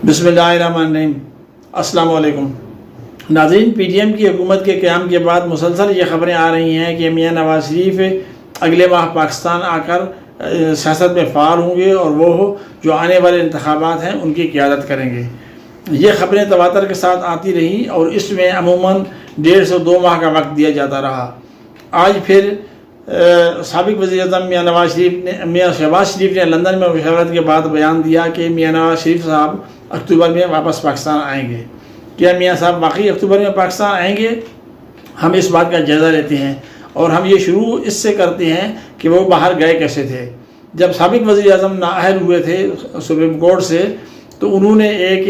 بسم اللہ الرحمن الرحیم۔ السلام علیکم ناظرین، پی ٹی ایم کی حکومت کے قیام کے بعد مسلسل یہ خبریں آ رہی ہیں کہ میاں نواز شریف اگلے ماہ پاکستان آ کر سیاست میں فعال ہوں گے اور وہ جو آنے والے انتخابات ہیں ان کی قیادت کریں گے۔ یہ خبریں تواتر کے ساتھ آتی رہیں اور اس میں عموماً 1.5 سے 2 ماہ کا وقت دیا جاتا رہا۔ آج پھر سابق وزیر اعظم میاں شہباز شریف نے لندن میں مشاورت کے بعد بیان دیا کہ میاں نواز شریف صاحب اکتوبر میں واپس پاکستان آئیں گے۔ کیا میاں صاحب واقعی اکتوبر میں پاکستان آئیں گے؟ ہم اس بات کا جائزہ لیتے ہیں اور ہم یہ شروع اس سے کرتے ہیں کہ وہ باہر گئے کیسے تھے۔ جب سابق وزیر اعظم نااہل ہوئے تھے سپریم کورٹ سے تو انہوں نے ایک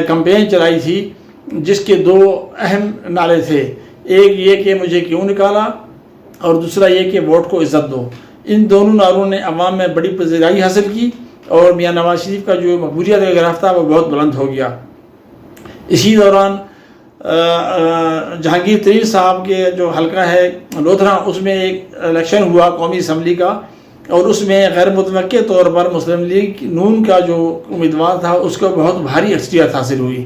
کمپین چلائی تھی جس کے 2 اہم نعرے تھے، ایک یہ کہ مجھے کیوں نکالا اور دوسرا یہ کہ ووٹ کو عزت دو۔ ان دونوں نعروں نے عوام میں بڑی پذیرائی حاصل کی اور میاں نواز شریف کا جو مقبولیت کا گراف تھا وہ بہت بلند ہو گیا۔ اسی دوران جہانگیر ترین صاحب کے جو حلقہ ہے لودھرا، اس میں ایک الیکشن ہوا قومی اسمبلی کا اور اس میں غیر متوقع طور پر مسلم لیگ نون کا جو امیدوار تھا اس کو بہت بھاری اکثریت حاصل ہوئی،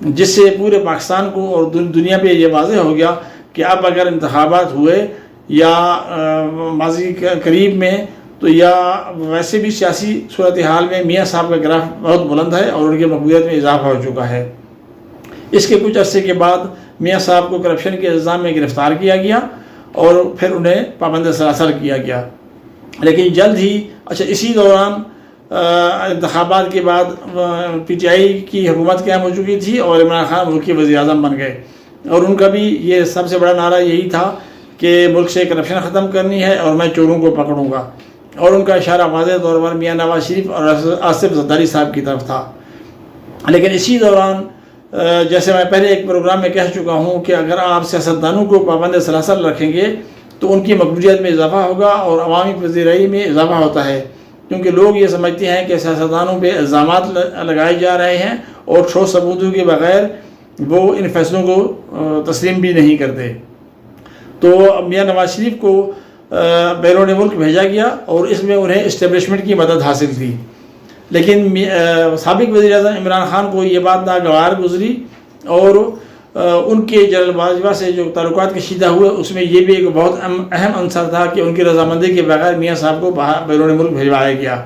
جس سے پورے پاکستان کو اور دنیا پہ یہ واضح ہو گیا کہ اب اگر انتخابات ہوئے یا ماضی قریب میں تو یا ویسے بھی سیاسی صورتحال میں میاں صاحب کا گراف بہت بلند ہے اور ان کی مقبولیت میں اضافہ ہو چکا ہے۔ اس کے کچھ عرصے کے بعد میاں صاحب کو کرپشن کے الزام میں گرفتار کیا گیا اور پھر انہیں پابند سلاسل کیا گیا، لیکن جلد ہی اسی دوران انتخابات کے بعد پی ٹی آئی کی حکومت قائم ہو چکی تھی اور عمران خان ملک کے وزیر اعظم بن گئے اور ان کا بھی یہ سب سے بڑا نعرہ یہی تھا کہ ملک سے کرپشن ختم کرنی ہے اور میں چوروں کو پکڑوں گا، اور ان کا اشارہ واضح طور پر میاں نواز شریف اور آصف زرداری صاحب کی طرف تھا۔ لیکن اسی دوران جیسے میں پہلے ایک پروگرام میں کہہ چکا ہوں کہ اگر آپ سیاستدانوں کو پابند سلاسل رکھیں گے تو ان کی مقبولیت میں اضافہ ہوگا اور عوامی پذیرائی میں اضافہ ہوتا ہے، کیونکہ لوگ یہ سمجھتے ہیں کہ سیاستدانوں پہ الزامات لگائے جا رہے ہیں اور ٹھوس ثبوتوں کے بغیر وہ ان فیصلوں کو تسلیم بھی نہیں کرتے۔ تو میاں نواز شریف کو بیرون ملک بھیجا گیا اور اس میں انہیں اسٹیبلشمنٹ کی مدد حاصل تھی، لیکن سابق وزیر اعظم عمران خان کو یہ بات ناگوار گزری اور ان کے جنرل باجوہ سے جو تعلقات کشیدہ ہوئے اس میں یہ بھی ایک بہت اہم عنصر تھا کہ ان کی رضامندی کے بغیر میاں صاحب کو بیرون ملک بھیجوایا گیا۔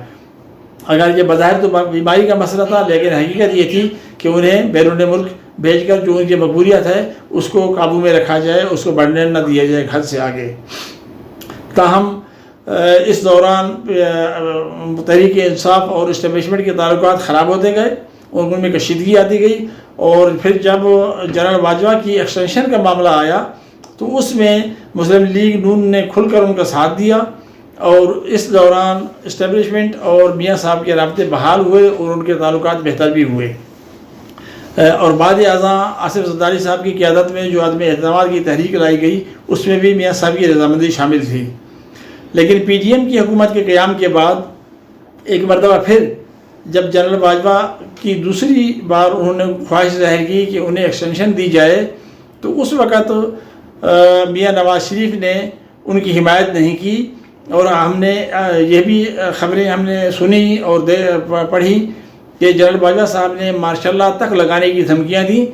اگر یہ بظاہر تو بیماری کا مسئلہ تھا، لیکن حقیقت یہ تھی کہ انہیں بیرون ملک بھیج کر جو ان کی مقبولیت ہے اس کو قابو میں رکھا جائے، اس کو بڑھنے نہ دیا جائے حد سے آگے۔ تاہم اس دوران تحریک انصاف اور اسٹیبلشمنٹ کے تعلقات خراب ہوتے گئے اور ان میں کشیدگی آتی گئی، اور پھر جب جنرل باجوہ کی ایکسٹینشن کا معاملہ آیا تو اس میں مسلم لیگ نون نے کھل کر ان کا ساتھ دیا اور اس دوران اسٹیبلشمنٹ اور میاں صاحب کے رابطے بحال ہوئے اور ان کے تعلقات بہتر بھی ہوئے، اور بعد ازاں آصف زرداری صاحب کی قیادت میں جو عدم اعتماد کی تحریک لائی گئی اس میں بھی میاں صاحب کی رضامندی شامل تھی۔ لیکن پی ٹی ایم کی حکومت کے قیام کے بعد ایک مرتبہ پھر جب جنرل باجوہ کی دوسری بار انہوں نے خواہش ظاہر کی کہ انہیں ایکسٹینشن دی جائے تو اس وقت میاں نواز شریف نے ان کی حمایت نہیں کی، اور ہم نے یہ بھی خبریں ہم نے سنی اور پڑھی کہ جنرل باجوہ صاحب نے ماشاء اللہ تک لگانے کی دھمکیاں دیں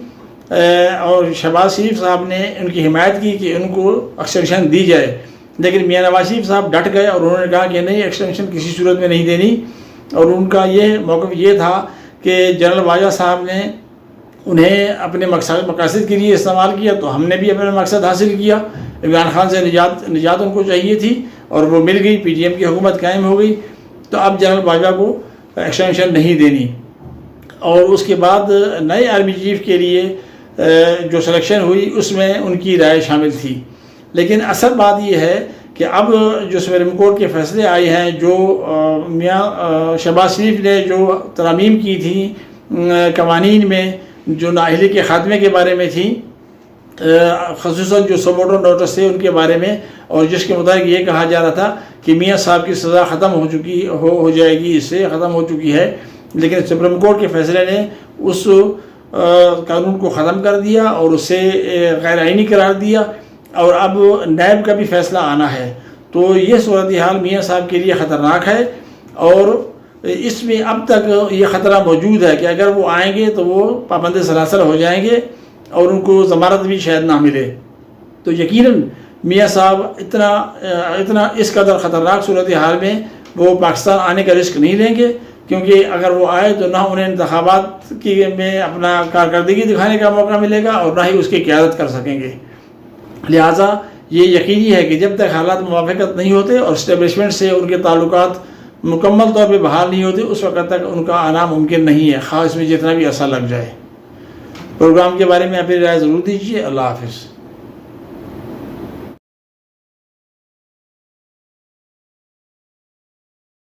اور شہباز شریف صاحب نے ان کی حمایت کی کہ ان کو ایکسٹینشن دی جائے، لیکن میاں نواز شریف صاحب ڈٹ گئے اور انہوں نے کہا کہ نہیں، ایکسٹینشن کسی صورت میں نہیں دینی، اور ان کا یہ موقف یہ تھا کہ جنرل باجوہ صاحب نے انہیں اپنے مقاصد کے لیے استعمال کیا تو ہم نے بھی اپنا مقصد حاصل کیا۔ عمران خان سے نجات ان کو چاہیے تھی اور وہ مل گئی، پی ٹی ایم کی حکومت قائم ہو گئی، تو اب جنرل باجوہ کو ایکسٹینشن نہیں دینی، اور اس کے بعد نئے آرمی چیف کے لیے جو سلیکشن ہوئی اس میں ان کی رائے شامل تھی۔ لیکن اصل بات یہ ہے کہ اب جو سپریم کورٹ کے فیصلے آئے ہیں، جو میاں شہباز شریف نے جو ترامیم کی تھیں قوانین میں جو نااہلی کے خاتمے کے بارے میں تھی، خصوصاً جو سموٹو نوٹس تھے ان کے بارے میں، اور جس کے مطابق یہ کہا جا رہا تھا کہ میاں صاحب کی سزا ختم ہو جائے گی، اس سے ختم ہو چکی ہے، لیکن سپریم کورٹ کے فیصلے نے اس قانون کو ختم کر دیا اور اسے غیر آئینی قرار دیا، اور اب نیب کا بھی فیصلہ آنا ہے، تو یہ صورتحال میاں صاحب کے لیے خطرناک ہے اور اس میں اب تک یہ خطرہ موجود ہے کہ اگر وہ آئیں گے تو وہ پابند سلاسل ہو جائیں گے اور ان کو ضمانت بھی شاید نہ ملے. تو یقیناً میاں صاحب اتنا اس قدر خطرناک صورتحال میں وہ پاکستان آنے کا رسک نہیں لیں گے، کیونکہ اگر وہ آئے تو نہ انہیں انتخابات میں اپنا کارکردگی دکھانے کا موقع ملے گا اور نہ ہی اس کی قیادت کر سکیں گے. لہٰذا یہ یقینی ہے کہ جب تک حالات موافقت نہیں ہوتے اور اسٹیبلشمنٹ سے ان کے تعلقات مکمل طور پہ بحال نہیں ہوتے، اس وقت تک ان کا آنا ممکن نہیں ہے، خواہ اس میں جتنا بھی عرصہ لگ جائے. پروگرام کے بارے میں اپنی رائے ضرور دیجیے. اللہ حافظ.